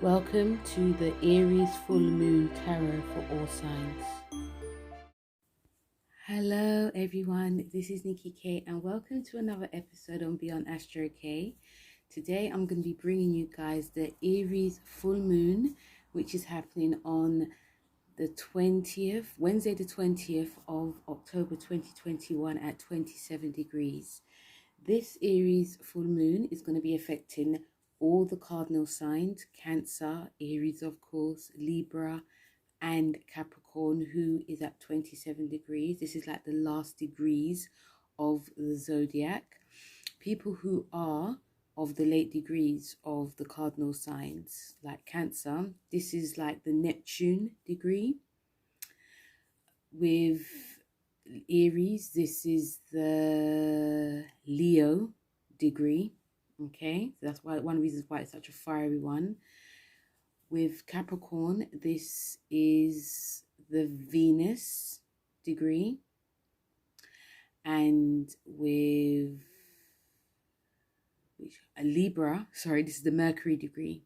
Welcome to the Aries Full Moon Tarot for all signs. Hello everyone, this is Nikki K and welcome to another episode on Beyond Astro K. Today I'm going to be bringing you guys the Aries Full Moon, which is happening on the 20th, Wednesday the 20th of October 2021 at 27 degrees. This Aries full moon is going to be affecting all the cardinal signs: Cancer, Aries of course, Libra and Capricorn, who is at 27 degrees. This is like the last degrees of the zodiac. People who are of the late degrees of the cardinal signs, like Cancer, this is like the Neptune degree. With Aries, this is the Leo degree. Okay, so that's why one of the reasons why it's such a fiery one. With Capricorn, this is the Venus degree. And with Libra, sorry, this is the Mercury degree.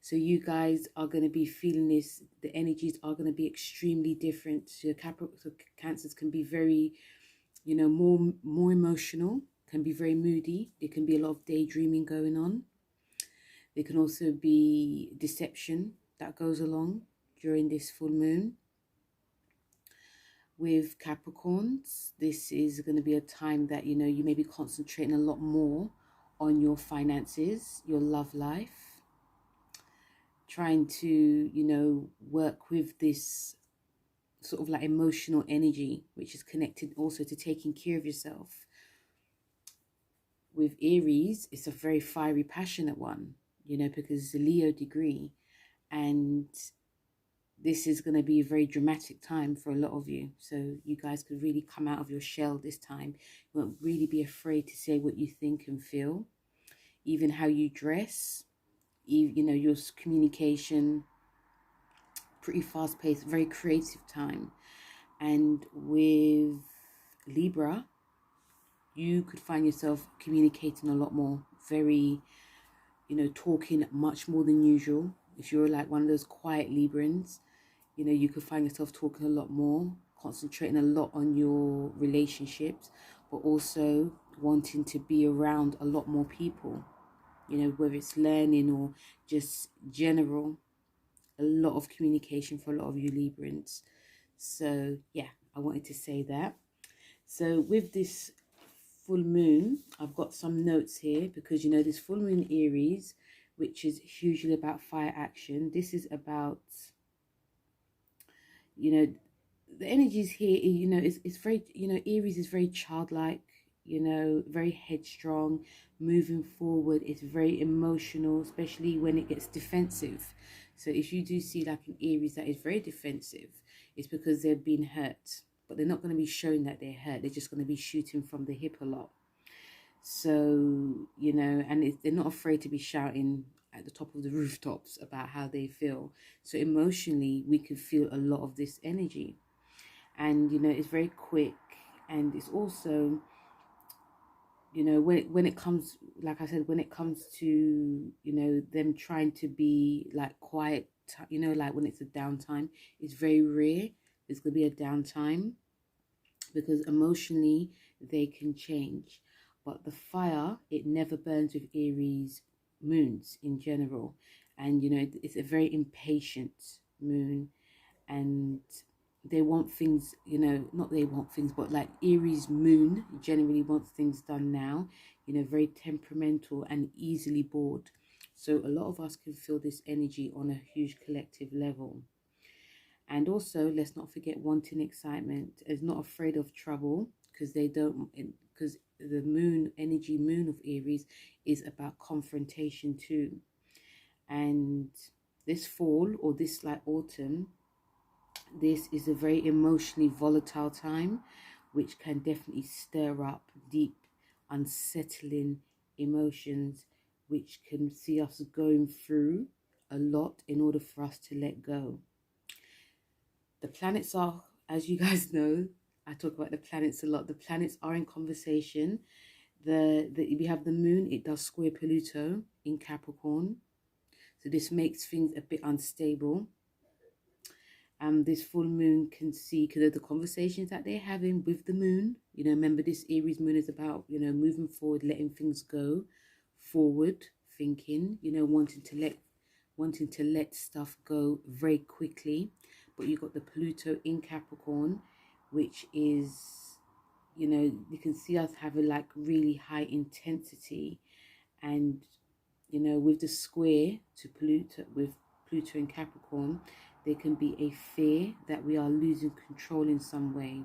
So you guys are going to be feeling this. The energies are going to be extremely different. So Cancers can be very, more emotional, can be very moody. There can be a lot of daydreaming going on. There can also be deception that goes along during this full moon. With Capricorns, this is going to be a time that, you may be concentrating a lot more on your finances, your love life, trying to, work with this sort of like emotional energy, which is connected also to taking care of yourself. With Aries, it's a very fiery, passionate one, because it's a Leo degree. And this is going to be a very dramatic time for a lot of you. So you guys could really come out of your shell this time. You won't really be afraid to say what you think and feel. Even how you dress, your communication, pretty fast-paced, very creative time. And with Libra, you could find yourself communicating a lot more, very, talking much more than usual. If you're like one of those quiet Librans, you could find yourself talking a lot more, concentrating a lot on your relationships, but also wanting to be around a lot more people, whether it's learning or just general, a lot of communication for a lot of you Librans. So yeah, I wanted to say that. So with this full moon, I've got some notes here because, this full moon Aries, which is hugely about fire action. This is about, the energies here, it's very, Aries is very childlike, very headstrong, moving forward. It's very emotional, especially when it gets defensive. So if you do see like an Aries that is very defensive, it's because they've been hurt, but they're not going to be showing that they're hurt. They're just going to be shooting from the hip a lot. So, and they're not afraid to be shouting at the top of the rooftops about how they feel. So emotionally, we can feel a lot of this energy. And, it's very quick. And it's also, when it comes, like I said, when it comes to, them trying to be like quiet, like when it's a downtime, it's very rare. There's going to be a downtime because emotionally they can change. But the fire, it never burns with Aries moons in general. And, it's a very impatient moon. And they want things, not they want things, but like Aries moon generally wants things done now, very temperamental and easily bored. So a lot of us can feel this energy on a huge collective level. And also, let's not forget wanting excitement, is not afraid of trouble, because because the moon energy, moon of Aries, is about confrontation too. And this fall, or this like autumn, this is a very emotionally volatile time, which can definitely stir up deep, unsettling emotions, which can see us going through a lot in order for us to let go. The planets are, as you guys know, I talk about the planets a lot. The planets are in conversation. We have the moon, it does square Pluto in Capricorn. So this makes things a bit unstable. This full moon can see, because of the conversations that they're having with the moon. You know, remember this Aries moon is about, you know, moving forward, letting things go, forward thinking, you know, wanting to let stuff go very quickly. But you've got the Pluto in Capricorn, which is, you know, you can see us having like really high intensity. And, you know, with the square to Pluto, with Pluto in Capricorn, there can be a fear that we are losing control in some way.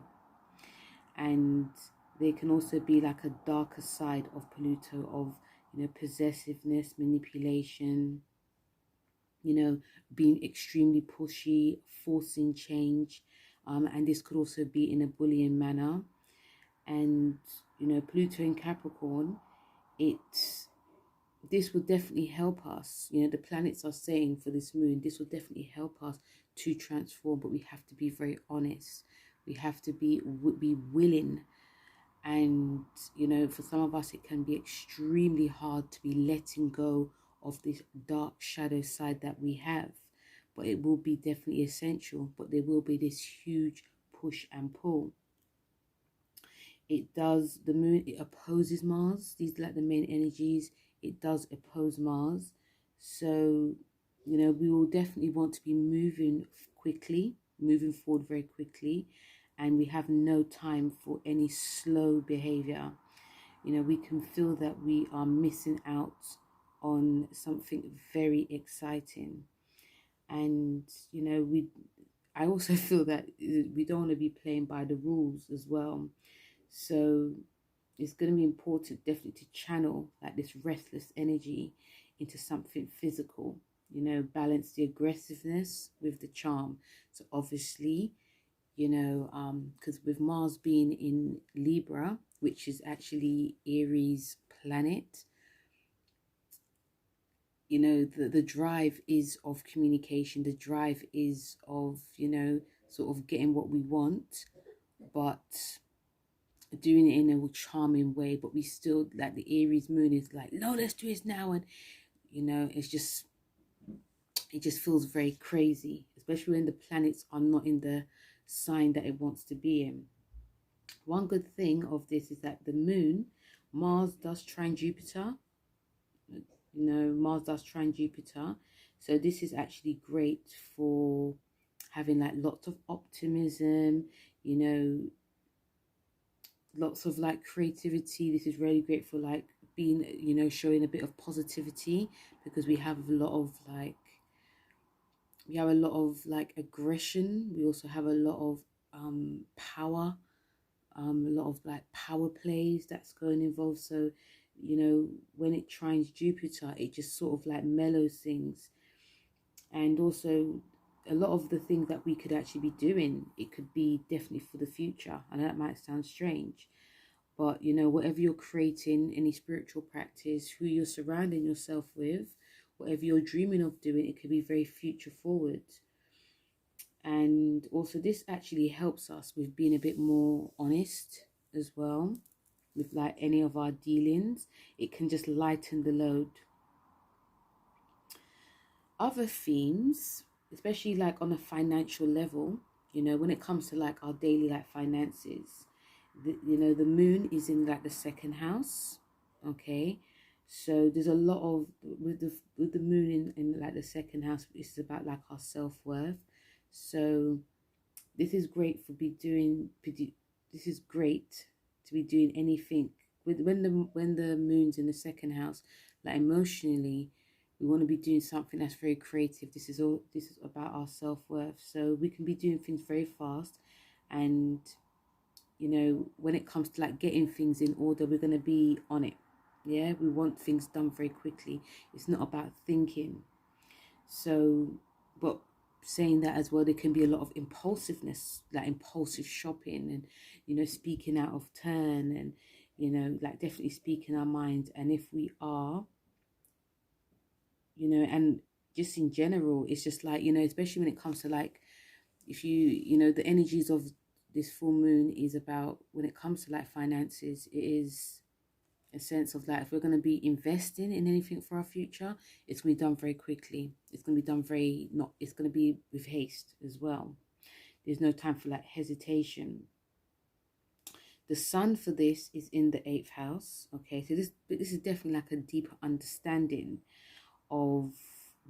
And there can also be like a darker side of Pluto, of, you know, possessiveness, manipulation, you know, being extremely pushy, forcing change. And this could also be in a bullying manner. And, you know, Pluto in Capricorn, this will definitely help us. You know, the planets are saying for this moon, this will definitely help us to transform, but we have to be very honest. We have to be willing. And, you know, for some of us, it can be extremely hard to be letting go of this dark shadow side that we have. But it will be definitely essential. But there will be this huge push and pull. It does, the moon, it opposes Mars. These are like the main energies. It does oppose Mars. So, you know, we will definitely want to be moving quickly, moving forward very quickly. And we have no time for any slow behavior. You know, we can feel that we are missing out on something very exciting. And, you know, I also feel that we don't want to be playing by the rules as well. So it's going to be important definitely to channel like this restless energy into something physical, you know, balance the aggressiveness with the charm. So obviously, you know, because with Mars being in Libra, which is actually Aries planet, you know, the drive is of communication. The drive is of, you know, sort of getting what we want, but doing it in a charming way. But we still, like, the Aries moon is like, no, let's do this now. And, you know, it just feels very crazy, especially when the planets are not in the sign that it wants to be in. One good thing of this is that the moon, Mars does trine Jupiter. You know, Mars does trine Jupiter. So this is actually great for having like lots of optimism, you know, lots of like creativity. This is really great for like being, you know, showing a bit of positivity, because we have a lot of like aggression. We also have a lot of power, a lot of like power plays that's going involved. So, you know, when it trines Jupiter, it just sort of like mellows things. And also a lot of the things that we could actually be doing, it could be definitely for the future. I know that might sound strange, but, you know, whatever you're creating, any spiritual practice, who you're surrounding yourself with, whatever you're dreaming of doing, it could be very future forward. And also this actually helps us with being a bit more honest as well with like any of our dealings. It can just lighten the load. Other themes, especially like on a financial level, you know, when it comes to like our daily like finances, you know, the moon is in like the second house. Okay, so there's a lot of with the moon in like the second house, it's about like our self-worth. So this is great for this is great to be doing anything with when the moon's in the second house, like emotionally we want to be doing something that's very creative. This is about our self-worth. So we can be doing things very fast, and, you know, when it comes to like getting things in order, we're going to be on it. Yeah, we want things done very quickly. It's not about thinking. So, but saying that as well, there can be a lot of impulsiveness, like impulsive shopping, and, you know, speaking out of turn, and, you know, like definitely speaking our mind. And if we are, you know, and just in general, it's just like, you know, especially when it comes to like, if you know, the energies of this full moon is about, when it comes to like finances, it is a sense of like, if we're going to be investing in anything for our future, it's going to be done very quickly. It's going to be done very, not, it's going to be with haste as well. There's no time for like hesitation. The sun for this is in the 8th house. Okay, so this is definitely like a deeper understanding of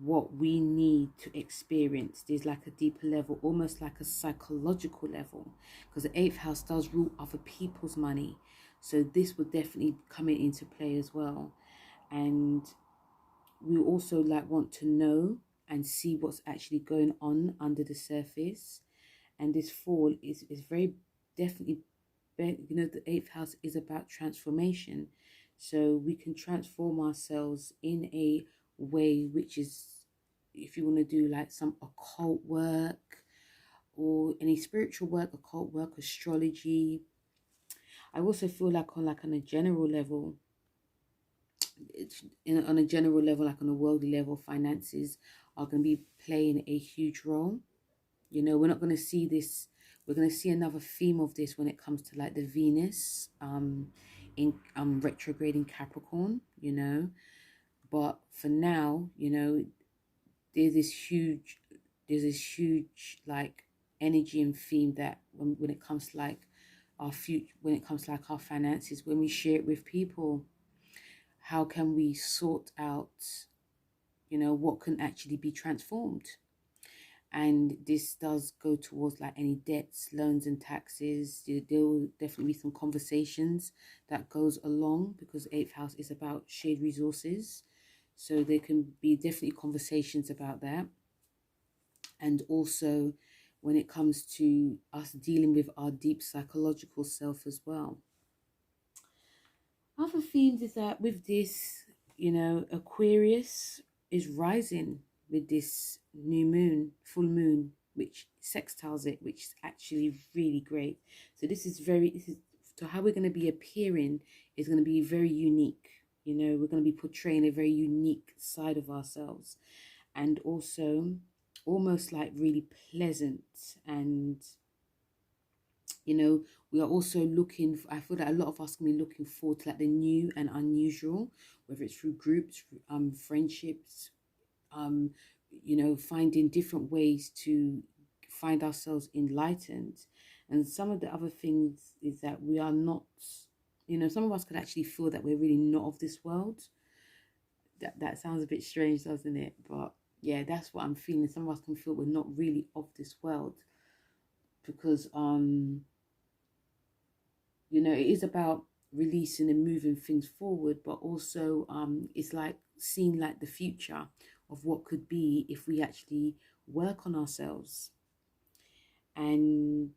what we need to experience. There's like a deeper level, almost like a psychological level, because the 8th house does rule other people's money. So this would definitely come into play as well. And we also like want to know and see what's actually going on under the surface. And this fall is very definitely, you know, the 8th house is about transformation. So we can transform ourselves in a way which is, if you want to do like some occult work or any spiritual work, occult work, astrology. I also feel like on a general level, on a general level, like on a worldly level, finances are going to be playing a huge role. You know, we're not going to see this. We're going to see another theme of this when it comes to like the Venus in retrograde in Capricorn, you know. But for now, you know, there's this huge like energy and theme that when it comes to like our future, when it comes to like our finances, when we share it with people, how can we sort out, you know, what can actually be transformed? And this does go towards like any debts, loans and taxes. There will definitely be some conversations that goes along, because 8th house is about shared resources. So there can be definitely conversations about that. And also when it comes to us dealing with our deep psychological self as well. Other themes is that with this, you know, Aquarius is rising with this new moon, full moon, which sextiles it, which is actually really great. So this is so how we're going to be appearing is going to be very unique. You know, we're going to be portraying a very unique side of ourselves, and also almost like really pleasant. And you know, we are also looking I feel that a lot of us can be looking forward to like the new and unusual, whether it's through groups, friendships, you know, finding different ways to find ourselves enlightened. And some of the other things is that we are not, you know, some of us could actually feel that we're really not of this world. That sounds a bit strange, doesn't it? But yeah, that's what I'm feeling. Some of us can feel we're not really of this world, because you know, it is about releasing and moving things forward, but also it's like seeing like the future of what could be if we actually work on ourselves. And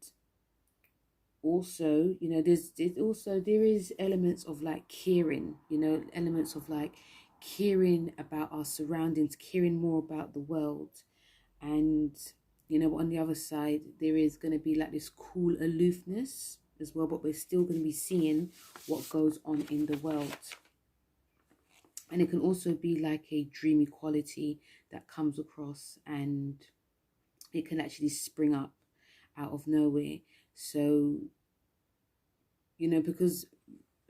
also, you know, there is elements of like caring, you know, elements of like caring about our surroundings, caring more about the world. And you know, on the other side there is going to be like this cool aloofness as well, but we're still going to be seeing what goes on in the world. And it can also be like a dreamy quality that comes across, and it can actually spring up out of nowhere. So, you know, because,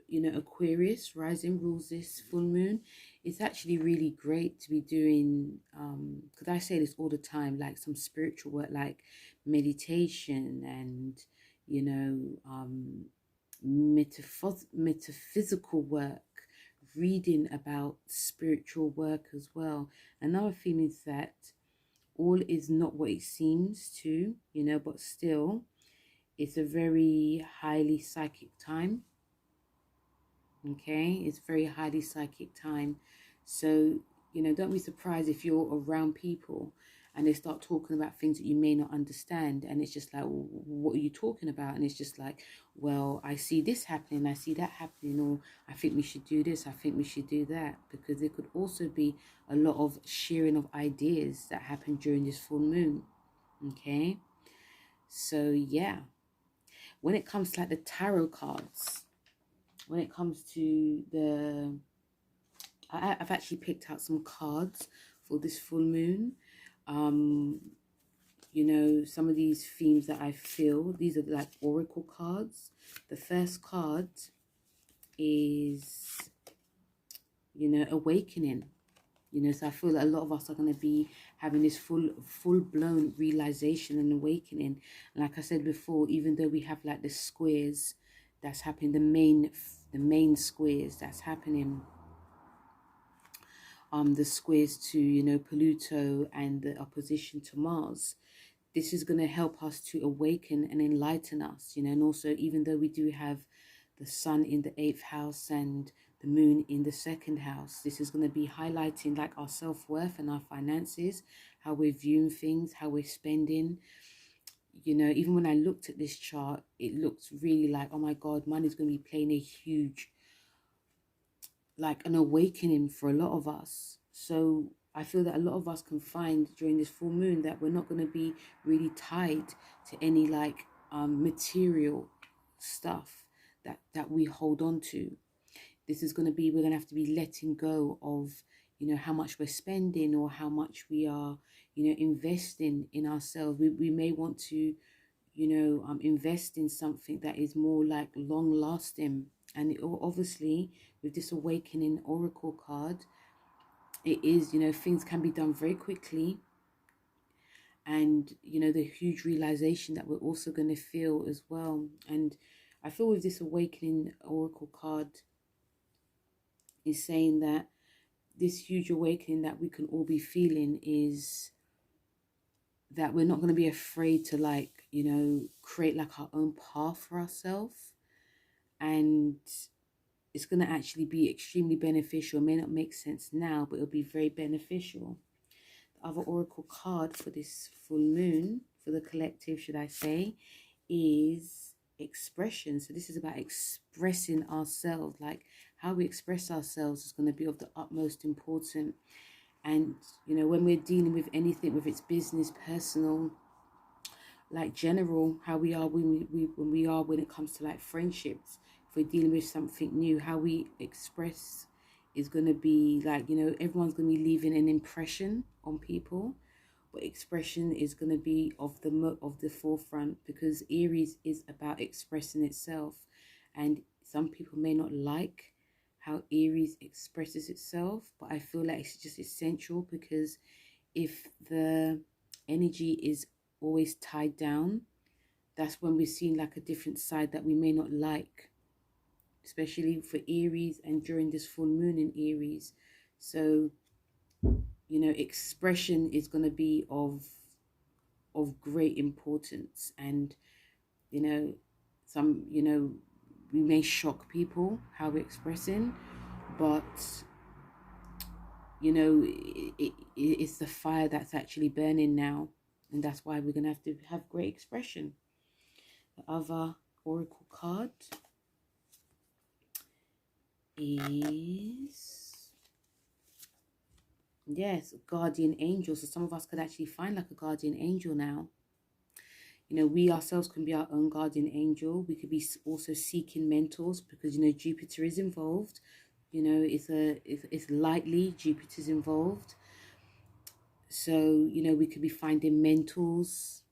you know, Aquarius rising rules this full moon, it's actually really great to be doing, because I say this all the time, like some spiritual work, like meditation and, you know, metaphysical work, reading about spiritual work as well. Another theme is that all is not what it seems to, you know, but still it's a very highly psychic time. Okay, it's very highly psychic time. So, you know, don't be surprised if you're around people and they start talking about things that you may not understand, and it's just like, well, what are you talking about? And it's just like, well, I see this happening, I see that happening, or I think we should do this, I think we should do that. Because there could also be a lot of sharing of ideas that happen during this full moon. Okay, so yeah, when it comes to like the tarot cards, when it comes to the, I've actually picked out some cards for this full moon. You know, some of these themes that I feel, these are like oracle cards. The first card is, you know, awakening. You know, so I feel that a lot of us are going to be having this full-blown realization and awakening. And like I said before, even though we have like the squares that's happening, the main squares that's happening, the squares to, you know, Pluto and the opposition to Mars, this is going to help us to awaken and enlighten us, you know. And also, even though we do have the sun in the 8th house and the moon in the 2nd house, this is going to be highlighting like our self-worth and our finances, how we're viewing things, how we're spending. You know, even when I looked at this chart, it looks really like, oh my God, money's going to be playing a huge, like an awakening for a lot of us. So I feel that a lot of us can find during this full moon that we're not going to be really tied to any like material stuff that we hold on to. This is going to be, we're going to have to be letting go of, you know, how much we're spending or how much we are, you know, investing in ourselves. We may want to, you know, invest in something that is more like long lasting. And obviously with this awakening oracle card, it is, you know, things can be done very quickly. And, you know, the huge realization that we're also going to feel as well. And I feel with this awakening oracle card is saying that this huge awakening that we can all be feeling is that we're not going to be afraid to, like, you know, create like our own path for ourselves. And it's going to actually be extremely beneficial. It may not make sense now, but it'll be very beneficial. The other oracle card for this full moon, for the collective, should I say, is expression. So this is about expressing ourselves. Like how we express ourselves is going to be of the utmost importance. And, you know, when we're dealing with anything, whether it's business, personal, like general, how we are when it comes to like friendships, if we're dealing with something new, how we express is going to be like, you know, everyone's going to be leaving an impression on people, but expression is going to be of the forefront, because Aries is about expressing itself. And some people may not like how Aries expresses itself, but I feel like it's just essential, because if the energy is always tied down, that's when we're seeing like a different side that we may not like, especially for Aries and during this full moon in Aries. So, you know, expression is going to be of great importance. And, you know, we may shock people how we're expressing, but, you know, it's the fire that's actually burning now, and that's why we're going to have great expression. The other oracle card is, yes, guardian angel. So some of us could actually find like a guardian angel now. You know, we ourselves can be our own guardian angel. We could be also seeking mentors, because, you know, Jupiter is involved. You know, it's lightly Jupiter's involved. So, you know, we could be finding mentors,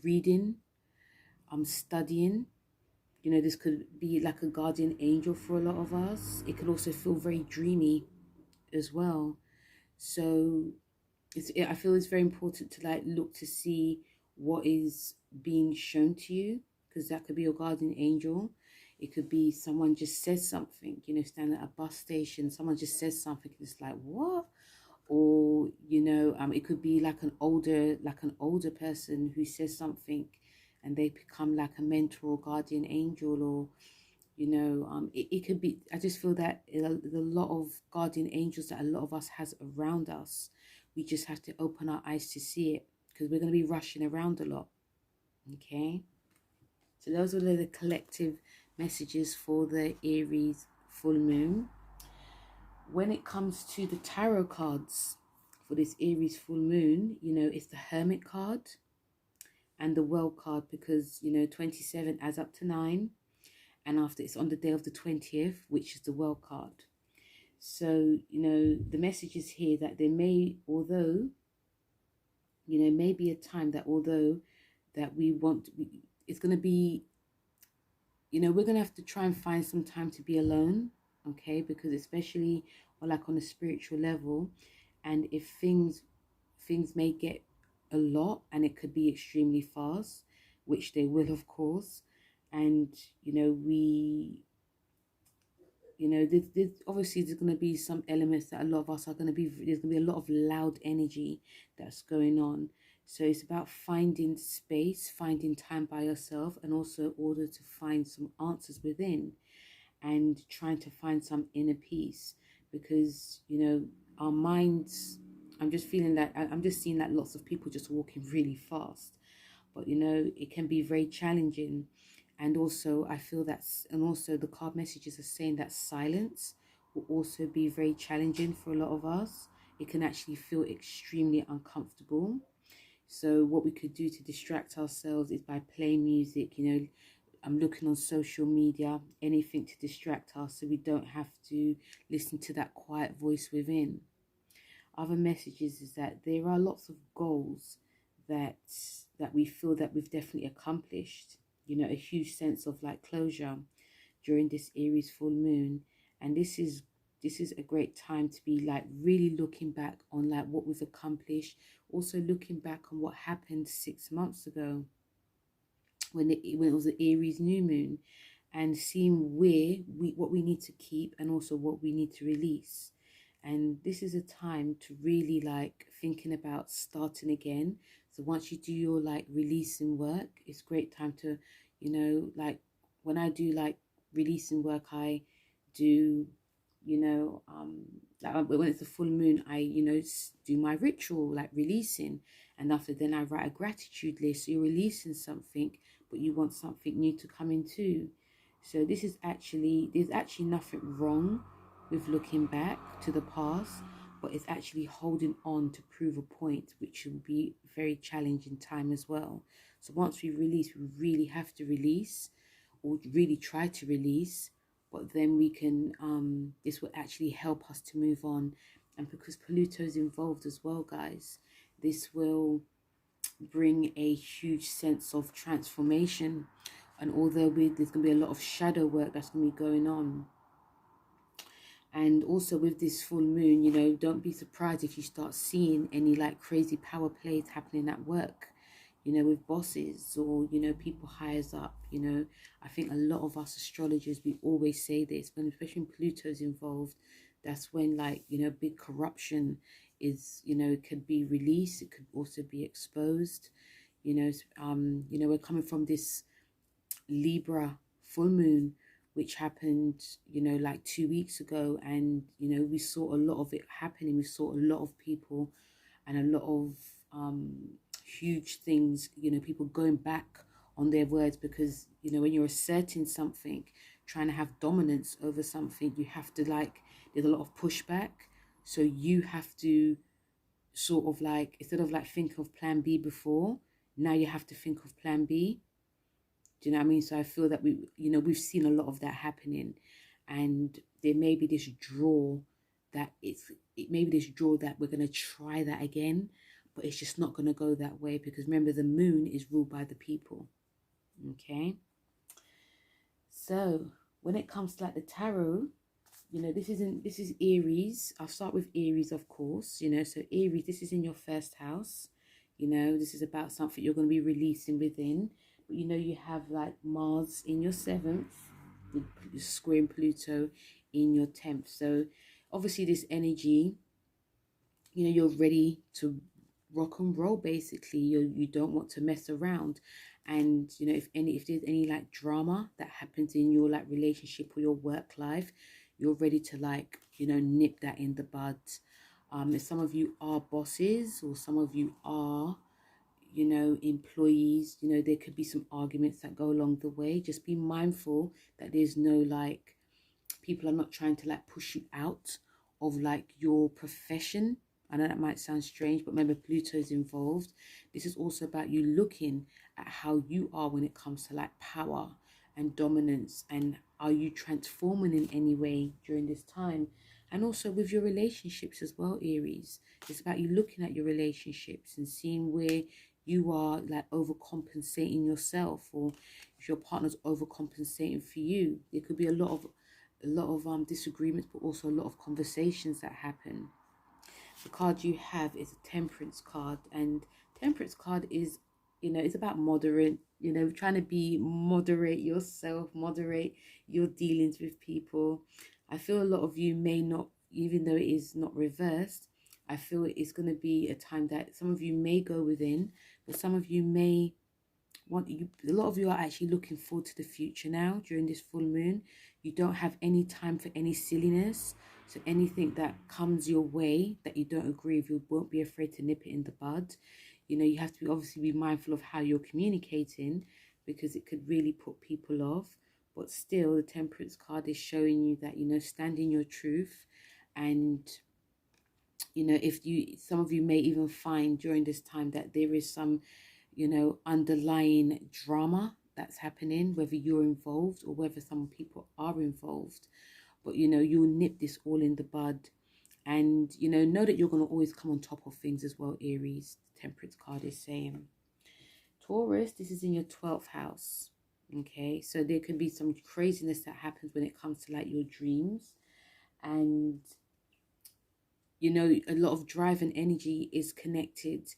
reading, studying. You know, this could be like a guardian angel for a lot of us. It could also feel very dreamy as well. So I feel it's very important to like look to see what is being shown to you, because that could be your guardian angel. It could be someone just says something, you know, standing at a bus station, someone just says something, and it's like, what? Or, you know, it could be like an older person who says something and they become like a mentor or guardian angel. Or, you know, it could be, I just feel that there's a lot of guardian angels that a lot of us has around us. We just have to open our eyes to see it, because we're going to be rushing around a lot. Okay, so those are the collective messages for the Aries full moon. When it comes to the tarot cards for this Aries full moon, you know, it's the Hermit card and the World card, because, you know, 27 adds up to 9. And after, it's on the day of the 20th, which is the World card. So, you know, the message is here that there may, although, you know, may be a time that although that it's going to be you know, we're going to have to try and find some time to be alone, okay? Because especially, or like on a spiritual level, and if things may get a lot and it could be extremely fast, which they will, of course. And, you know, there's obviously there's going to be some elements that a lot of us are going to be, there's going to be a lot of loud energy that's going on. So it's about finding space, finding time by yourself, and also order to find some answers within, and trying to find some inner peace. Because, you know, our minds, I'm just feeling that, I'm just seeing that lots of people just walking really fast. But, you know, it can be very challenging. And also, I feel that's, and also the card messages are saying that silence will also be very challenging for a lot of us. It can actually feel extremely uncomfortable. So what we could do to distract ourselves is by playing music, you know, I'm looking on social media, anything to distract us so we don't have to listen to that quiet voice within. Other messages is that there are lots of goals that we feel that we've definitely accomplished, you know, a huge sense of like closure during this Aries full moon. And this is a great time to be like really looking back on like what we've accomplished, also looking back on what happened 6 months ago when it was the Aries new moon, and seeing what we need to keep and also what we need to release. And this is a time to really like thinking about starting again. So once you do your like releasing work, it's great time to, you know, like when I do like releasing work, I do, you know, like when it's a full moon, I, you know, do my ritual like releasing, and after then I write a gratitude list. So you're releasing something, but you want something new to come into. So this is actually, there's actually nothing wrong with looking back to the past, but it's actually holding on to prove a point, which will be very challenging time as well. So once we release, we really have to release, or really try to release, but then we can, this will actually help us to move on. And because Pluto's involved as well, guys, this will bring a huge sense of transformation. And although there's going to be a lot of shadow work that's going to be going on. And also with this full moon, you know, don't be surprised if you start seeing any like crazy power plays happening at work, you know, with bosses or, you know, people hires up. You know, I think a lot of us astrologers, we always say this, when especially when Pluto's involved, that's when like, you know, big corruption is, you know, it could be released, it could also be exposed. You know, we're coming from this Libra full moon, which happened, you know, like 2 weeks ago. And, you know, we saw a lot of it happening. We saw a lot of people and a lot of huge things, you know, people going back on their words, because, you know, when you're asserting something, trying to have dominance over something, you have to like, there's a lot of pushback. So you have to sort of like, instead of like think of plan B before, now you have to think of plan B. Do you know what I mean? So I feel that we've seen a lot of that happening, and there may be this draw that it may be this draw that we're going to try that again, but it's just not going to go that way, because remember, the moon is ruled by the people. Okay. So when it comes to like the tarot, you know, this is Aries. I'll start with Aries, of course, you know. So Aries, this is in your first house. You know, this is about something you're going to be releasing within. But, you know, you have like Mars in your 7th, squaring Pluto in your 10th. So obviously this energy, you know, you're ready to rock and roll, basically. You don't want to mess around. And, you know, if there's any like drama that happens in your like relationship or your work life, you're ready to like, you know, nip that in the bud. If some of you are bosses, or some of you are, you know, employees, you know, there could be some arguments that go along the way. Just be mindful that there's no like, people are not trying to like push you out of like your profession. I know that might sound strange, but remember, Pluto is involved. This is also about you looking at how you are when it comes to like power and dominance, and are you transforming in any way during this time? And also with your relationships as well, Aries. It's about you looking at your relationships and seeing where you are like overcompensating yourself, or if your partner's overcompensating for you. There could be a lot of disagreements, but also a lot of conversations that happen. The card you have is a Temperance card, and Temperance card is, it's about moderate, trying to be moderate yourself, moderate your dealings with people. I feel a lot of you may not, even though it is not reversed, I feel it's going to be a time that some of you may go within, but some of you may a lot of you are actually looking forward to the future now during this full moon. You don't have any time for any silliness. So anything that comes your way that you don't agree with, you won't be afraid to nip it in the bud. You have to obviously be mindful of how you're communicating, because it could really put people off. But still, the Temperance card is showing you that, stand in your truth. And some of you may even find during this time that there is some underlying drama that's happening, whether you're involved or whether some people are involved. But you'll nip this all in the bud, and know that you're going to always come on top of things as well, Aries. The Temperance card is saying. Taurus, this is in your 12th house. Okay, so there can be some craziness that happens when it comes to like your dreams, and a lot of drive and energy is connected.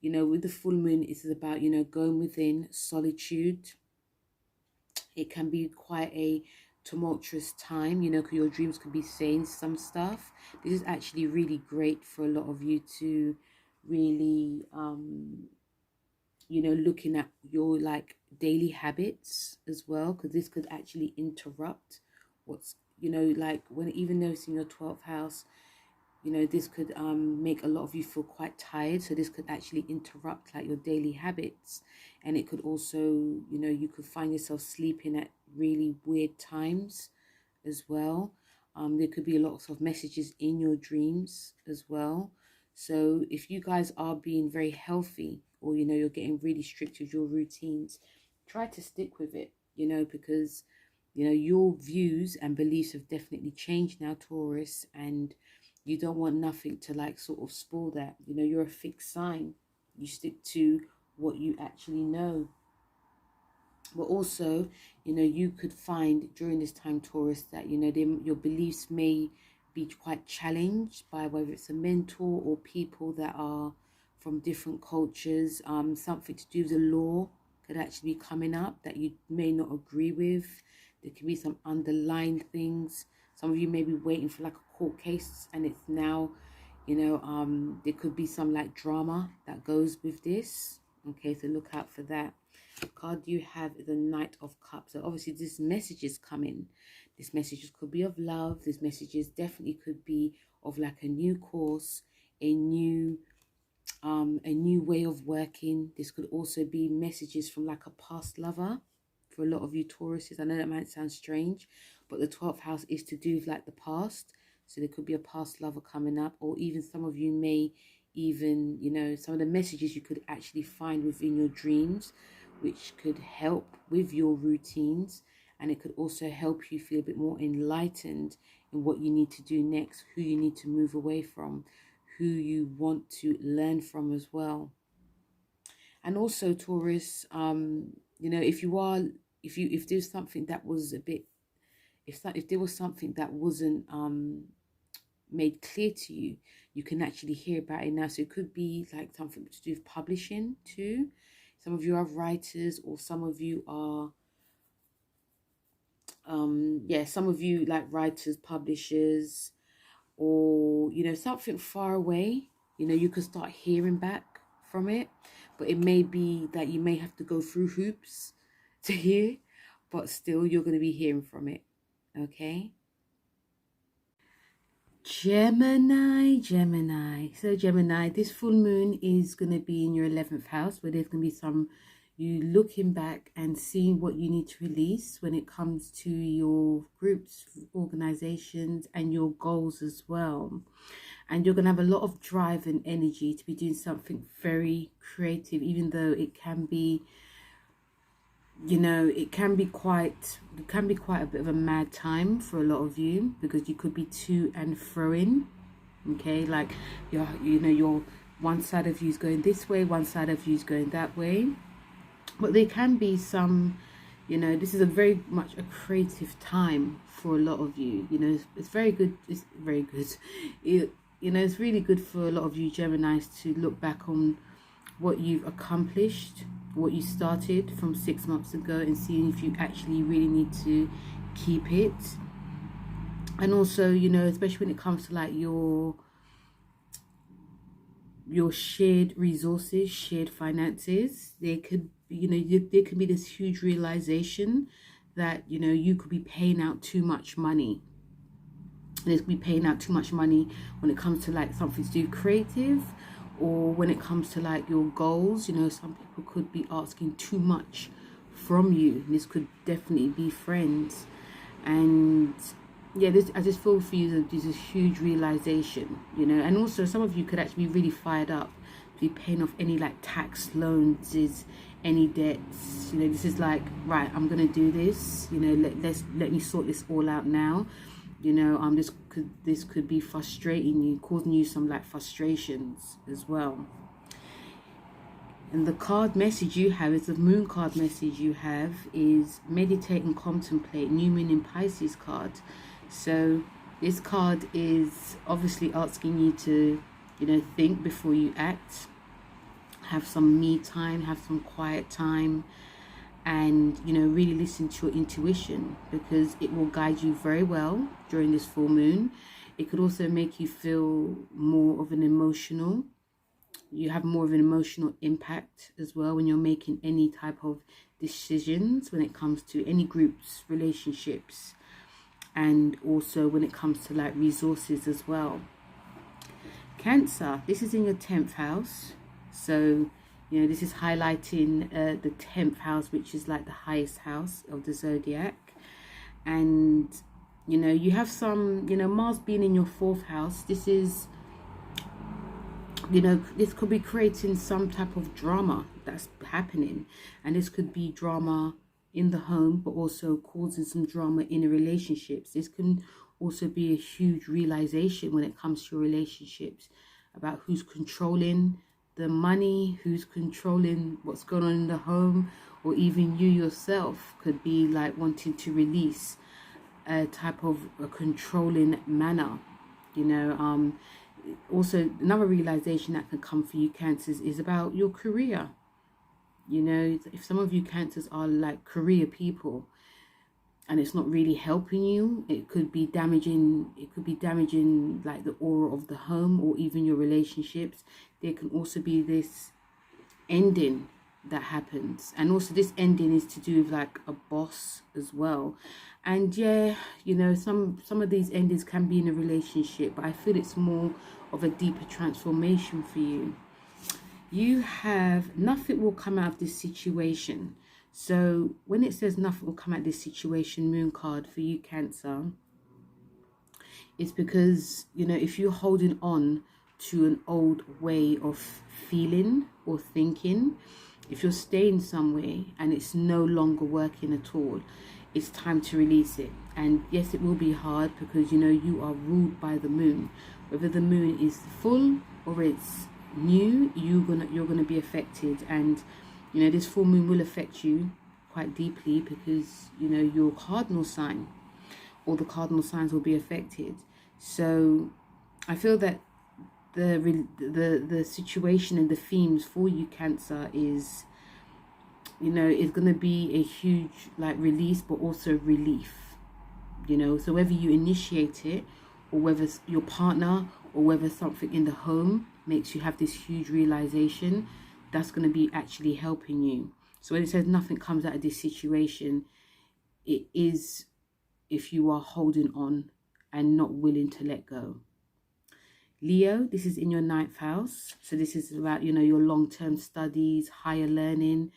With the full moon, it's about, going within, solitude. It can be quite a tumultuous time, because your dreams could be saying some stuff. This is actually really great for a lot of you to really, looking at your like daily habits as well, because this could actually interrupt what's, like when, even though it's in your 12th house, this could make a lot of you feel quite tired. So this could actually interrupt like your daily habits. And it could also, you could find yourself sleeping at really weird times as well. There could be lots of messages in your dreams as well. So if you guys are being very healthy, or, you're getting really strict with your routines, try to stick with it, because, your views and beliefs have definitely changed now, Taurus, and you don't want nothing to like sort of spoil that. You're a fixed sign. You stick to what you actually know. But also, you could find during this time, Taurus, that, your beliefs may be quite challenged by whether it's a mentor or people that are from different cultures. Something to do with the law could actually be coming up that you may not agree with. There could be some underlying things. Some of you may be waiting for like a court case, and it's now, there could be some like drama that goes with this. Okay, so look out for that. The card you have is the Knight of Cups. So obviously this message is coming. This message could be of love. This message definitely could be of like a new course, a new way of working. This could also be messages from like a past lover for a lot of you Tauruses. I know that might sound strange, but the 12th house is to do with like the past. So there could be a past lover coming up, or even some of you may even, some of the messages you could actually find within your dreams, which could help with your routines. And it could also help you feel a bit more enlightened in what you need to do next, who you need to move away from, who you want to learn from as well. And also, Taurus, if there's something that was a bit, if there was something that wasn't made clear to you, you can actually hear about it now. So it could be like something to do with publishing too. Some of you are writers, or some of you are some of you like writers, publishers, or something far away. You could start hearing back from it, but it may be that you may have to go through hoops to hear, but still you're going to be hearing from it. Okay, Gemini. So Gemini, this full moon is going to be in your 11th house, where there's going to be some you looking back and seeing what you need to release when it comes to your groups, organizations, and your goals as well. And you're going to have a lot of drive and energy to be doing something very creative, even though it can be, it can be quite a bit of a mad time for a lot of you, because you could be to and fro in. Okay, like you're one side of you is going this way, one side of you is going that way. But there can be some, you know, this is a very much a creative time for a lot of you. You know, it's very good. It's very good. You know, it's really good for a lot of you Geminis to look back on what you've accomplished, what you started from 6 months ago, and seeing if you actually really need to keep it. And also, you know, especially when it comes to like your shared resources, shared finances, there could, you know, there could be this huge realization that, you know, you could be paying out too much money. There's be paying out too much money when it comes to like something to do creative, or when it comes to like your goals. You know, some people could be asking too much from you. This could definitely be friends. And yeah, I just feel for you that there's a huge realization, you know. And also some of you could actually be really fired up to be paying off any like tax loans, any debts. You know, this is like, right, I'm gonna do this, you know, let me sort this all out now. You know, this could be frustrating you, causing you some like frustrations as well. And the card message you have is the moon card message you have is meditate and contemplate, new moon in Pisces card. So this card is obviously asking you to, you know, think before you act, have some me time, have some quiet time, and, you know, really listen to your intuition, because it will guide you very well during this full moon. It could also make you feel more of an emotional, you have more of an emotional impact as well when you're making any type of decisions when it comes to any groups, relationships, and also when it comes to like resources as well. Cancer, this is in your 10th house. So, you know, this is highlighting the 10th house, which is like the highest house of the zodiac. And, you know, you have some, you know, Mars being in your 4th house. This is, you know, this could be creating some type of drama that's happening. And this could be drama in the home, but also causing some drama in the relationships. This can also be a huge realization when it comes to relationships, about who's controlling the money, who's controlling what's going on in the home, or even you yourself could be like wanting to release a type of a controlling manner, you know. Also, another realization that can come for you Cancers is about your career. You know, if some of you Cancers are like career people and it's not really helping you, it could be damaging like the aura of the home or even your relationships. There can also be this ending that happens, and also this ending is to do with like a boss as well. And yeah, you know, some of these endings can be in a relationship, but I feel it's more of a deeper transformation for you. You have nothing will come out of this situation. So when it says nothing will come out of this situation, moon card for you Cancer, it's because, you know, if you're holding on to an old way of feeling or thinking, if you're staying somewhere and it's no longer working at all, it's time to release it. And yes, it will be hard because, you know, you are ruled by the moon. Whether the moon is full or it's new, you're gonna be affected. And, you know, this full moon will affect you quite deeply because, you know, your cardinal sign, all the cardinal signs will be affected. So I feel that the situation and the themes for you Cancer is, you know, is going to be a huge like release, but also relief, you know. So whether you initiate it, or whether it's your partner, or whether something in the home makes you have this huge realization, that's going to be actually helping you. So when it says nothing comes out of this situation, it is if you are holding on and not willing to let go. Leo, this is in your 9th house. So this is about, you know, your long-term studies, higher learning,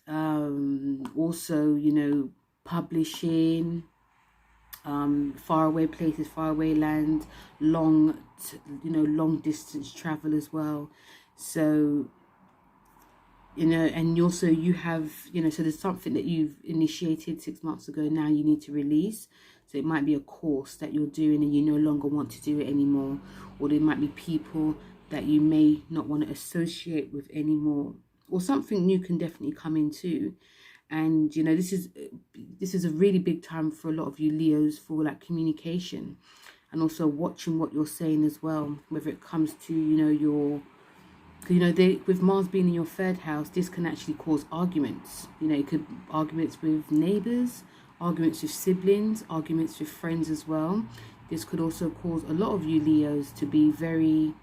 also, you know, publishing, faraway places, faraway land, long distance travel as well. So, you know, and also you have, you know, so there's something that you've initiated 6 months ago, now you need to release. So it might be a course that you're doing and you no longer want to do it anymore, or there might be people that you may not want to associate with anymore, or something new can definitely come in too. And you know, this is a really big time for a lot of you Leos for like communication, and also watching what you're saying as well, whether it comes to, you know, your, you know, with Mars being in your third house, this can actually cause arguments. You know, it could arguments with neighbors, arguments with siblings, arguments with friends as well. This could also cause a lot of you Leos to be very,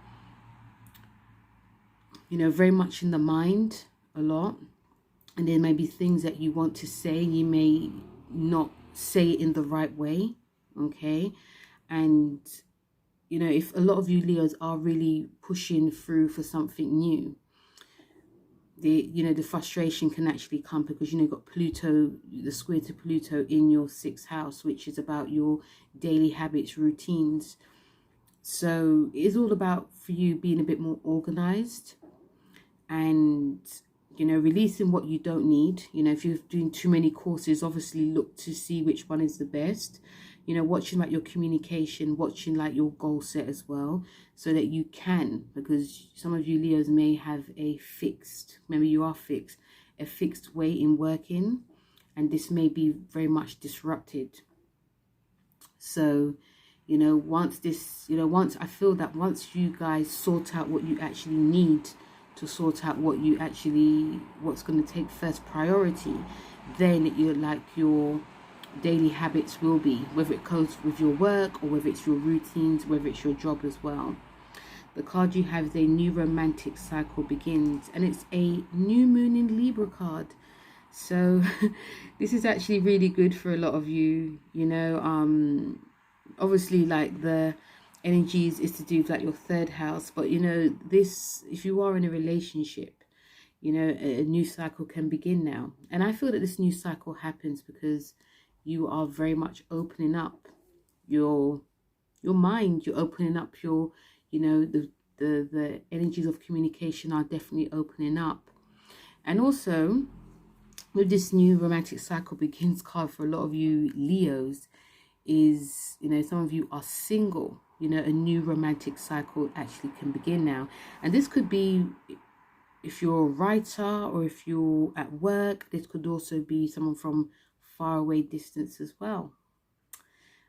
you know, very much in the mind a lot. And there may be things that you want to say, you may not say it in the right way, okay? And, you know, if a lot of you Leos are really pushing through for something new, the frustration can actually come because, you know, you've got Pluto, the square to Pluto in your 6th house, which is about your daily habits, routines. So it's all about, for you, being a bit more organized and, you know, releasing what you don't need. You know, if you're doing too many courses, obviously look to see which one is the best. You know, watching like your communication, watching like your goal set as well, so that you can, because some of you Leos may have a fixed, maybe you are fixed, a fixed way in working, and this may be very much disrupted. So, you know, once I feel that once you guys sort out what you actually need to sort out what's going to take first priority, then you're like your daily habits will be, whether it goes with your work or whether it's your routines, whether it's your job as well. The card you have is a new romantic cycle begins, and it's a new moon in Libra card. So this is actually really good for a lot of you. You know, obviously like the energies is to do with like your 3rd house, but you know, this, if you are in a relationship, you know, a new cycle can begin now. And I feel that this new cycle happens because you are very much opening up your mind. You're opening up your, you know, the energies of communication are definitely opening up. And also with this new romantic cycle begins card for a lot of you Leos is, you know, some of you are single. You know, a new romantic cycle actually can begin now. And this could be if you're a writer or if you're at work. This could also be someone from far away distance as well.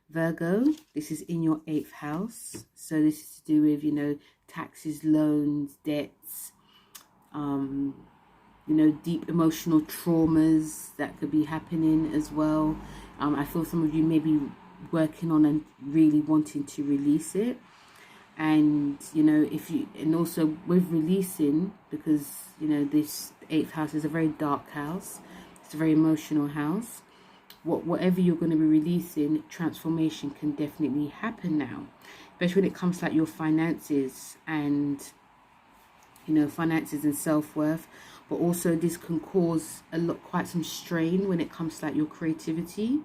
Virgo, this is in your 8th house. So this is to do with, you know, taxes, loans, debts, you know, deep emotional traumas that could be happening as well. I feel some of you may be working on and really wanting to release it. And, you know, and also with releasing, because, you know, this 8th house is a very dark house. It's a very emotional house. Whatever you're going to be releasing, transformation can definitely happen now, especially when it comes to like your finances and, you know, finances and self-worth. But also this can cause quite some strain when it comes to like your creativity.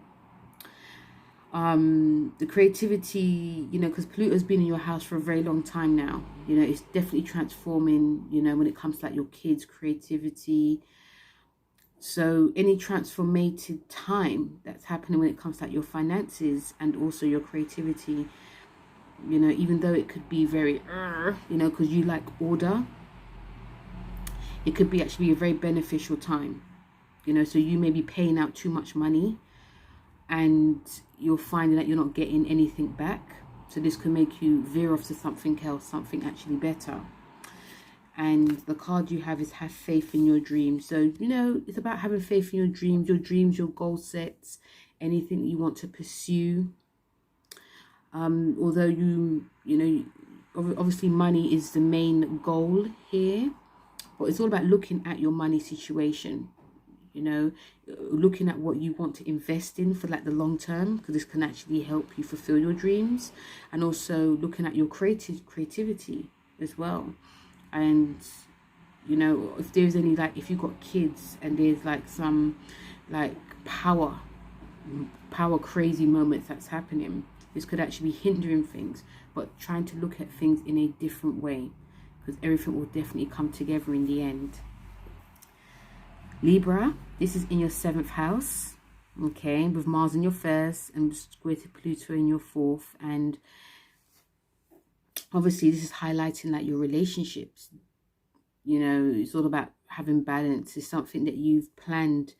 The creativity, you know, because Pluto's been in your house for a very long time now. You know, it's definitely transforming, you know, when it comes to like your kids' creativity. So any transformative time that's happening when it comes to like your finances and also your creativity, you know, even though it could be very, you know, because you like order, it could be actually a very beneficial time, you know. So you may be paying out too much money and you're finding that you're not getting anything back. So this can make you veer off to something else, something actually better. And the card you have is have faith in your dreams. So, you know, it's about having faith in your dreams, your goal sets, anything that you want to pursue. Although you know, obviously money is the main goal here, but it's all about looking at your money situation, you know, looking at what you want to invest in for like the long term, because this can actually help you fulfill your dreams, and also looking at your creativity as well. And, you know, if there's any, like, if you've got kids and there's like some like power crazy moments that's happening, this could actually be hindering things, but trying to look at things in a different way, because everything will definitely come together in the end. Libra, this is in your 7th house, okay, with Mars in your 1st and square to Pluto in your 4th. And Obviously, this is highlighting like your relationships. You know, it's all about having balance. It's something that you've planned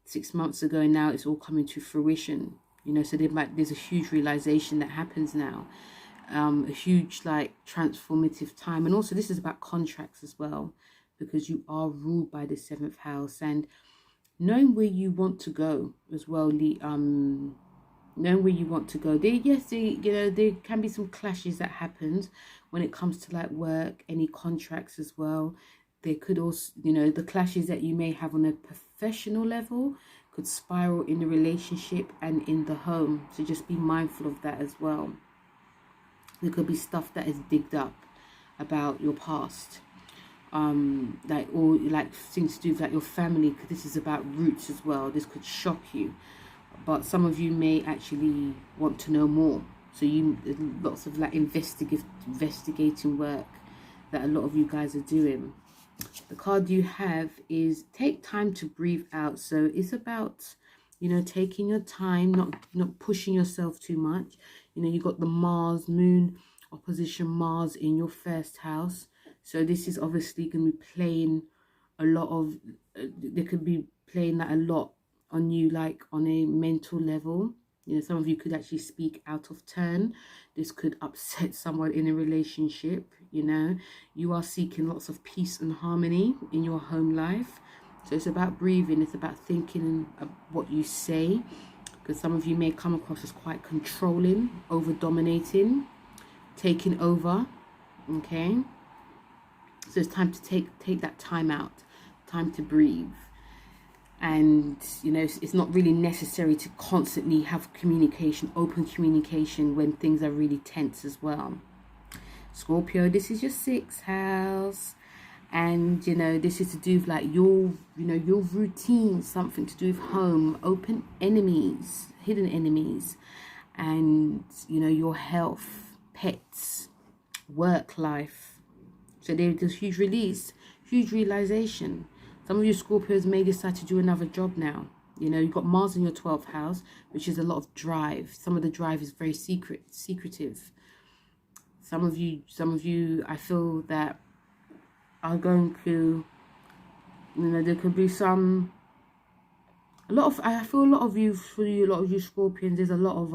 6 months ago, and now it's all coming to fruition. You know, so there's a huge realization that happens now. A huge like transformative time. And also this is about contracts as well, because you are ruled by the 7th house, and knowing where you want to go as well. Knowing where you want to go. There can be some clashes that happens when it comes to like work, any contracts as well. There could also, the clashes that you may have on a professional level could spiral in the relationship and in the home. So just be mindful of that as well. There could be stuff that is digged up about your past. Like things to do with like your family, because this is about roots as well. This could shock you. But some of you may actually want to know more. So there's lots of like investigating work that a lot of you guys are doing. The card you have is take time to breathe out. So it's about, taking your time, not pushing yourself too much. You got the Mars, Moon, opposition Mars in your 1st house. So this is obviously going to be playing a lot of, they could be playing that a lot on you, like on a mental level. Some of you could actually speak out of turn. This could upset someone in a relationship. You are seeking lots of peace and harmony in your home life. So it's about breathing. It's about thinking what you say, because some of you may come across as quite controlling, over dominating, taking over. Okay, so it's time to take that time out, time to breathe. And it's not really necessary to constantly have communication, open communication, when things are really tense as well. Scorpio, this is your 6th house, and this is to do with like your routine, something to do with home, open enemies, hidden enemies, and your health, pets, work life. So there's a huge release, huge realization. Some of you Scorpios may decide to do another job now. You've got Mars in your 12th house, which is a lot of drive. Some of the drive is very secretive. Some of you, I feel that are going to, there could be I feel a lot of you Scorpions, there's a lot of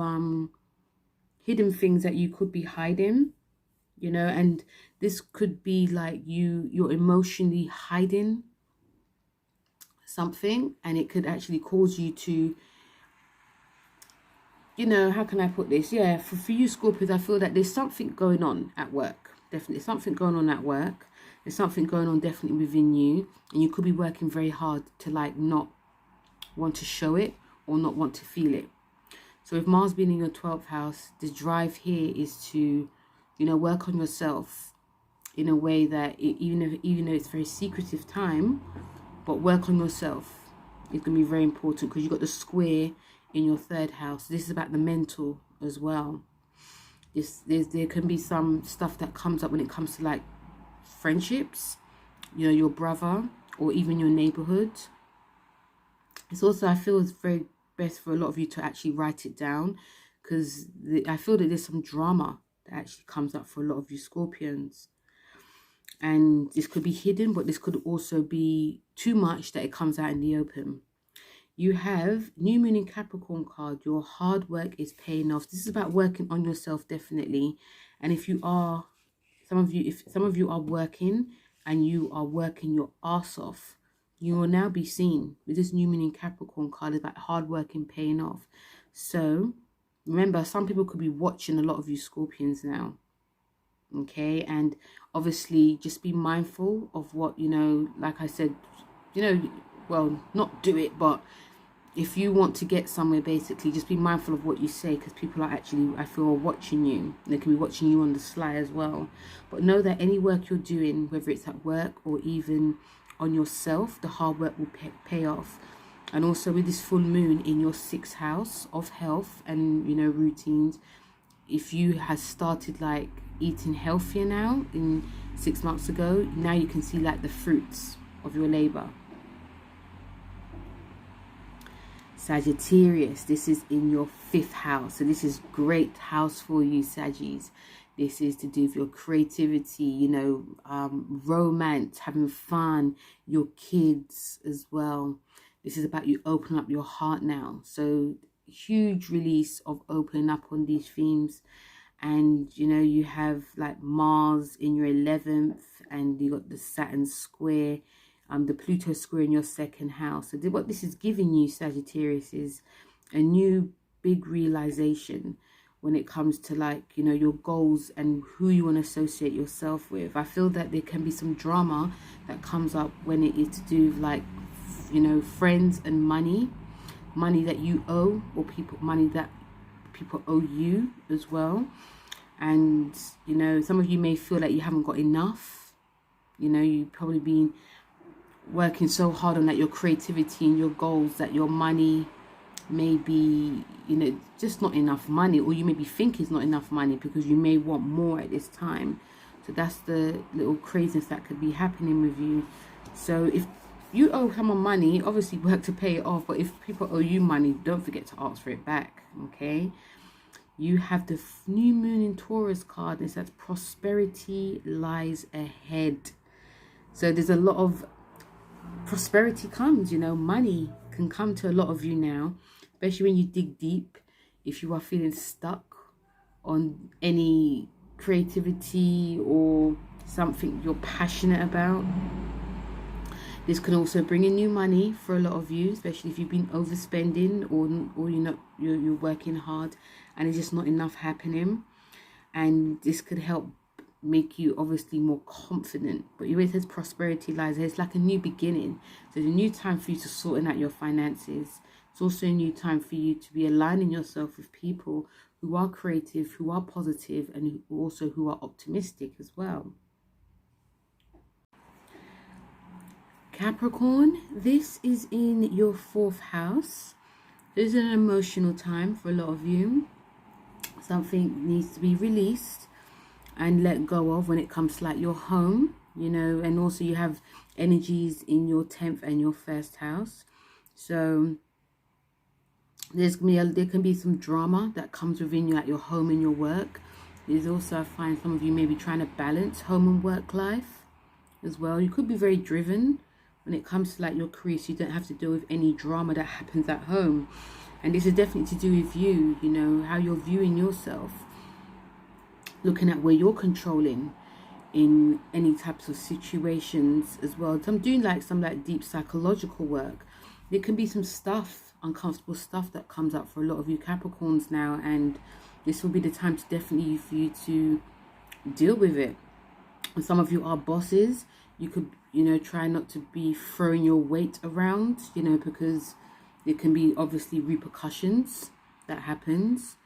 hidden things that you could be hiding, and this could be like you're emotionally hiding something, and it could actually cause you to, how can I put this? Yeah, for you Scorpios, I feel that there's something going on at work. Definitely something going on at work. There's something going on definitely within you, and you could be working very hard to like not want to show it or not want to feel it. So with Mars being in your 12th house, the drive here is to, work on yourself in a way that even though it's very secretive time, but work on yourself. It's going to be very important, because you've got the square in your 3rd house. This is about the mental as well. There can be some stuff that comes up when it comes to like friendships, your brother, or even your neighborhood. It's also, I feel it's very best for a lot of you to actually write it down, because I feel that there's some drama that actually comes up for a lot of you Scorpions. And this could be hidden, but this could also be too much that it comes out in the open. You have New Moon in Capricorn card. Your hard work is paying off. This is about working on yourself, definitely. And if some of you are working and you are working your ass off, you will now be seen. With this New Moon in Capricorn card, it's like hard working paying off. So remember, some people could be watching a lot of you Scorpions now. Okay, and obviously just be mindful of what, like I said, well, not do it, but if you want to get somewhere, basically just be mindful of what you say, because people are actually, I feel, watching you. They can be watching you on the sly as well. But know that any work you're doing, whether it's at work or even on yourself, the hard work will pay off. And also with this full moon in your 6th house of health and routines, if you have started like eating healthier now in 6 months ago, now you can see like the fruits of your labor. Sagittarius, this is in your 5th house. So this is great house for you, Saggies. This is to do with your creativity, you know, romance, having fun, your kids as well. This is about you opening up your heart now. So huge release of opening up on these themes. And, you know, you have like Mars in your 11th, and you got the Saturn square, the Pluto square in your 2nd house. So what this is giving you, Sagittarius, is a new big realization when it comes to, like, you know, your goals and who you want to associate yourself with. I feel that there can be some drama that comes up when it is to do with, like, you know, friends and money that you owe, or money that people owe you as well. And, you know, some of you may feel like you haven't got enough. You know, you've probably been working so hard on, like, your creativity and your goals, that your money may be, you know, just not enough money, or you maybe think it's not enough money because you may want more at this time. So that's the little craziness that could be happening with you. So if you owe someone money, obviously work to pay it off. But if people owe you money, don't forget to ask for it back, okay? You have the new moon in Taurus card. It says prosperity lies ahead. So there's a lot of prosperity comes, you know, money can come to a lot of you now, especially when you dig deep. If you are feeling stuck on any creativity or something you're passionate about, this can also bring in new money for a lot of you, especially if you've been overspending, or you're working hard and it's just not enough happening. And this could help make you obviously more confident. But it says prosperity lies ahead. It's like a new beginning. So it's a new time for you to sorting out your finances. It's also a new time for you to be aligning yourself with people who are creative, who are positive, and who are optimistic as well. Capricorn, this is in your 4th house. This is an emotional time for a lot of you. Something needs to be released and let go of when it comes to, like, your home, you know, and also you have energies in your 10th and your 1st house. So there can be some drama that comes within you at your home and your work. There's also, I find some of you may be trying to balance home and work life as well. You could be very driven when it comes to, like, your career, so you don't have to deal with any drama that happens at home. And this is definitely to do with you, you know, how you're viewing yourself, looking at where you're controlling in any types of situations as well. So I'm doing some deep psychological work. There can be some uncomfortable stuff that comes up for a lot of you Capricorns now, and this will be the time to definitely for you to deal with it. And some of you are bosses. You could, you know, try not to be throwing your weight around, you know, because there can be obviously repercussions that happens.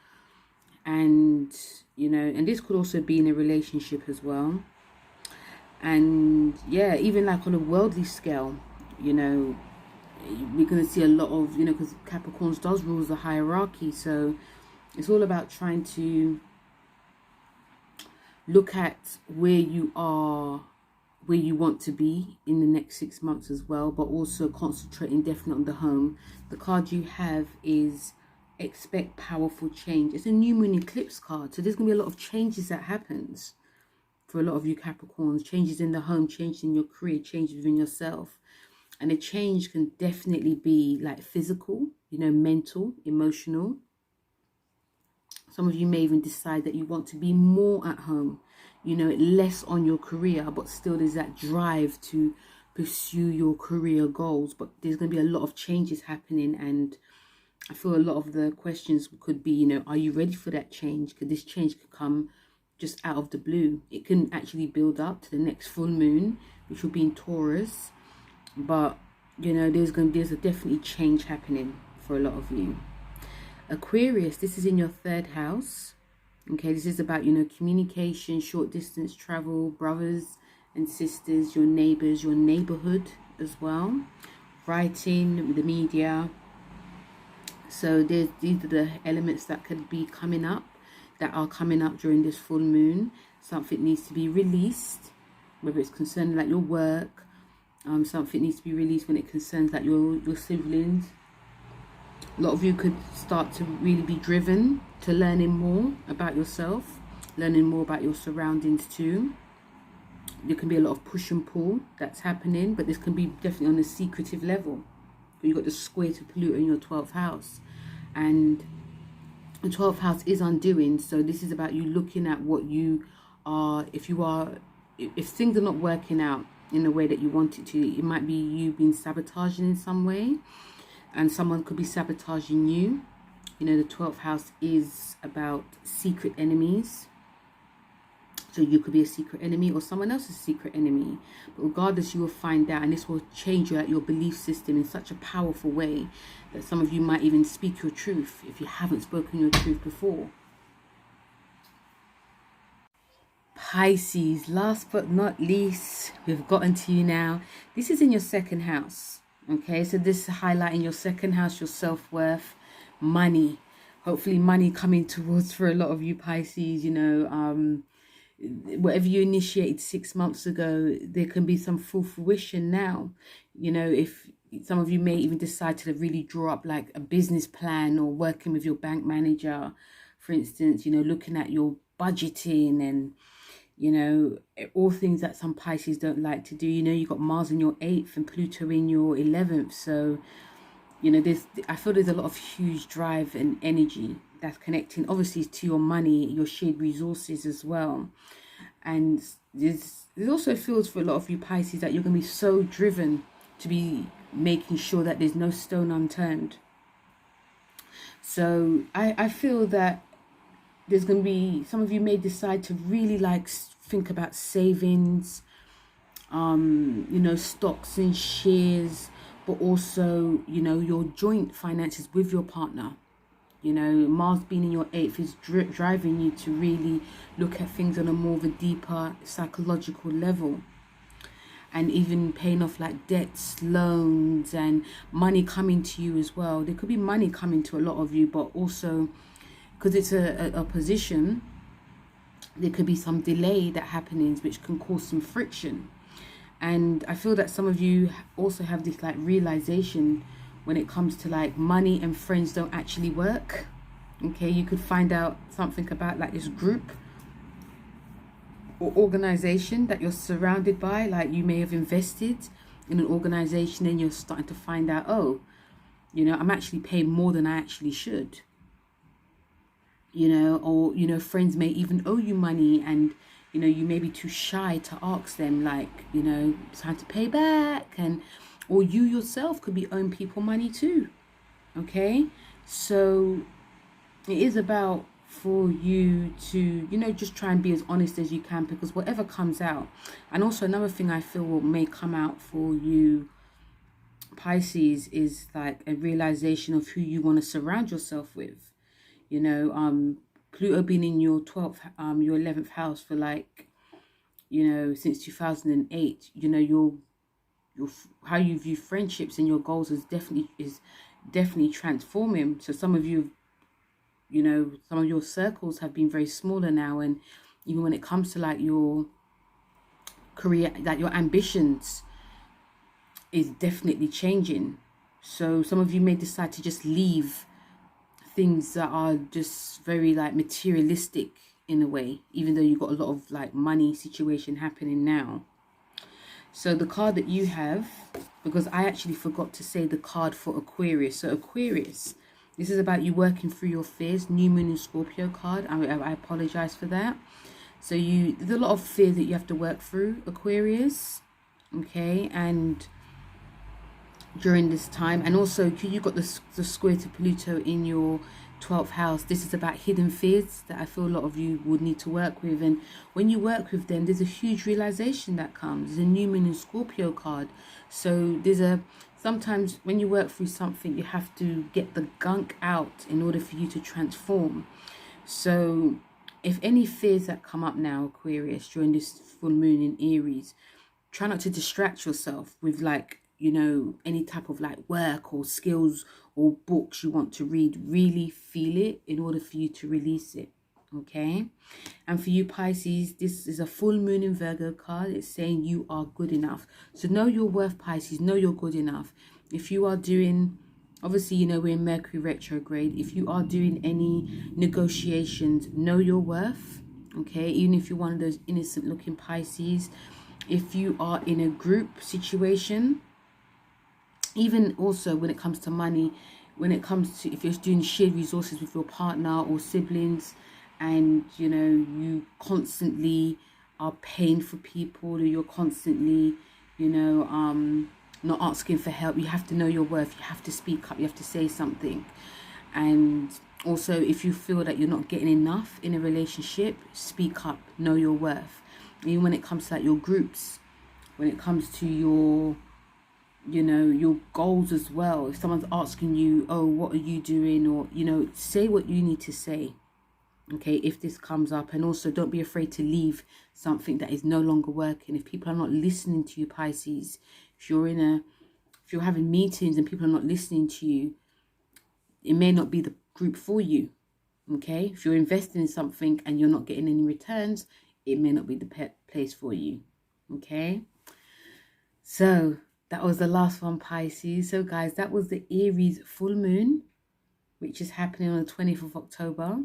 And, you know, and this could also be in a relationship as well. And yeah, even like on a worldly scale, you know, we're going to see a lot of, you know, because Capricorns does rule the hierarchy. So it's all about trying to look at where you are, where you want to be in the next 6 months as well, but also concentrating definitely on the home. The card you have is expect powerful change. It's a new moon eclipse card, so there's gonna be a lot of changes that happens for a lot of you Capricorns. Changes in the home, changes in your career, changes within yourself. And a change can definitely be like physical, you know, mental, emotional. Some of you may even decide that you want to be more at home, you know, less on your career, but still there's that drive to pursue your career goals. But there's going to be a lot of changes happening, and I feel a lot of the questions could be, you know, are you ready for that change? Because this change could come just out of the blue. It can actually build up to the next full moon, which will be in Taurus. But, you know, there's a definitely change happening for a lot of you. Aquarius, this is in your 3rd house. Okay, this is about, you know, communication, short distance travel, brothers and sisters, your neighbors, your neighborhood as well. Writing, the media. So these are the elements that could be coming up, that are coming up during this full moon. Something needs to be released, whether it's concerning like your work. Something needs to be released when it concerns like your siblings. A lot of you could start to really be driven to learning more about yourself, learning more about your surroundings too. There can be a lot of push and pull that's happening, but this can be definitely on a secretive level. You've got the square to Pluto in your 12th house, and the 12th house is undoing. So this is about you looking at what you are. If things are not working out in the way that you want it to, it might be you being sabotaging in some way, and someone could be sabotaging you. You know, the 12th house is about secret enemies. So you could be a secret enemy or someone else's secret enemy. But regardless, you will find out, and this will change your belief system in such a powerful way that some of you might even speak your truth if you haven't spoken your truth before. Pisces, last but not least, we've gotten to you now. This is in your second house. Okay, so this is highlighting your second house, your self-worth, money. Hopefully money coming towards for a lot of you Pisces, you know, whatever you initiated 6 months ago, there can be some full fruition now. You know, if some of you may even decide to really draw up like a business plan, or working with your bank manager, for instance, you know, looking at your budgeting and, you know, all things that some Pisces don't like to do. You know, you've got Mars in your 8th and Pluto in your 11th. So, you know, I feel there's a lot of huge drive and energy that's connecting obviously to your money, your shared resources as well. And there's also feels for a lot of you Pisces that you're going to be so driven to be making sure that there's no stone unturned. So I feel that there's going to be, some of you may decide to really like think about savings, you know, stocks and shares, but also, you know, your joint finances with your partner. You know, Mars being in your 8th is driving you to really look at things on a more of a deeper psychological level. And even paying off like debts, loans, and money coming to you as well. There could be money coming to a lot of you, but also because it's a position, there could be some delay that happens, which can cause some friction. And I feel that some of you also have this like realization when it comes to like money and friends don't actually work. Okay, you could find out something about like this group or organization that you're surrounded by. Like you may have invested in an organization and you're starting to find out, oh, you know, I'm actually paying more than I actually should. You know, or, you know, friends may even owe you money and, you know, you may be too shy to ask them, like, you know, it's time to pay back. And or you yourself could be owing people money too. Okay, so it is about for you to, you know, just try and be as honest as you can, because whatever comes out. And also another thing I feel may come out for you Pisces is like a realization of who you want to surround yourself with. You know, Pluto being in your 12th, your 11th house for like, you know, since 2008, you know, your how you view friendships and your goals is definitely transforming. So some of you, you know, some of your circles have been very smaller now, and even when it comes to like your career, like your ambitions is definitely changing. So some of you may decide to just leave things that are just very like materialistic in a way, even though you've got a lot of like money situation happening now. So the card that you have, because I actually forgot to say the card for Aquarius. So Aquarius, this is about you working through your fears. New Moon in Scorpio card. I apologize for that. So there's a lot of fear that you have to work through, Aquarius. Okay, and during this time, and also you got the square to Pluto in your 12th house. This is about hidden fears that I feel a lot of you would need to work with, and when you work with them, there's a huge realization that comes. There's a New Moon in Scorpio card. So sometimes when you work through something, you have to get the gunk out in order for you to transform. So if any fears that come up now, Aquarius, during this full moon in Aries, try not to distract yourself with like, you know, any type of like work or skills or books you want to read. Really feel it in order for you to release it. Okay, and for you Pisces, this is a full moon in Virgo card. It's saying you are good enough. So know your worth, Pisces. Know you're good enough. If you are doing, obviously, you know, we're in Mercury retrograde. If you are doing any negotiations, know your worth. Okay, even if you're one of those innocent looking Pisces, if you are in a group situation, even also when it comes to money, when it comes to if you're doing shared resources with your partner or siblings, and you know you constantly are paying for people, or you're constantly, you know, not asking for help, you have to know your worth. You have to speak up. You have to say something. And also, if you feel that you're not getting enough in a relationship, speak up. Know your worth. Even when it comes to like your groups, when it comes to your, you know, your goals as well. If someone's asking you, oh, what are you doing, or, you know, say what you need to say. Okay, if this comes up. And also, don't be afraid to leave something that is no longer working. If people are not listening to you, Pisces, if you're having meetings and people are not listening to you, it may not be the group for you. Okay, if you're investing in something and you're not getting any returns, it may not be the place for you. Okay, so that was the last one, Pisces. So guys, that was the Aries full moon, which is happening on the 20th of October.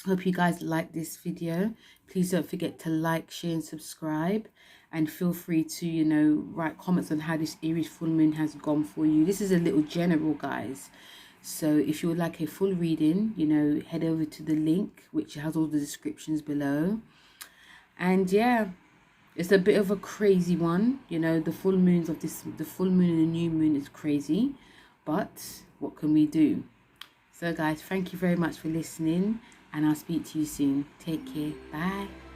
Hope you guys like this video. Please don't forget to like, share and subscribe, and feel free to, you know, write comments on how this Aries full moon has gone for you. This is a little general, guys, so if you would like a full reading, you know, head over to the link which has all the descriptions below. And yeah, it's a bit of a crazy one, you know. The full moons of this, the full moon and the new moon is crazy, but what can we do? So guys, thank you very much for listening, and I'll speak to you soon. Take care. Bye.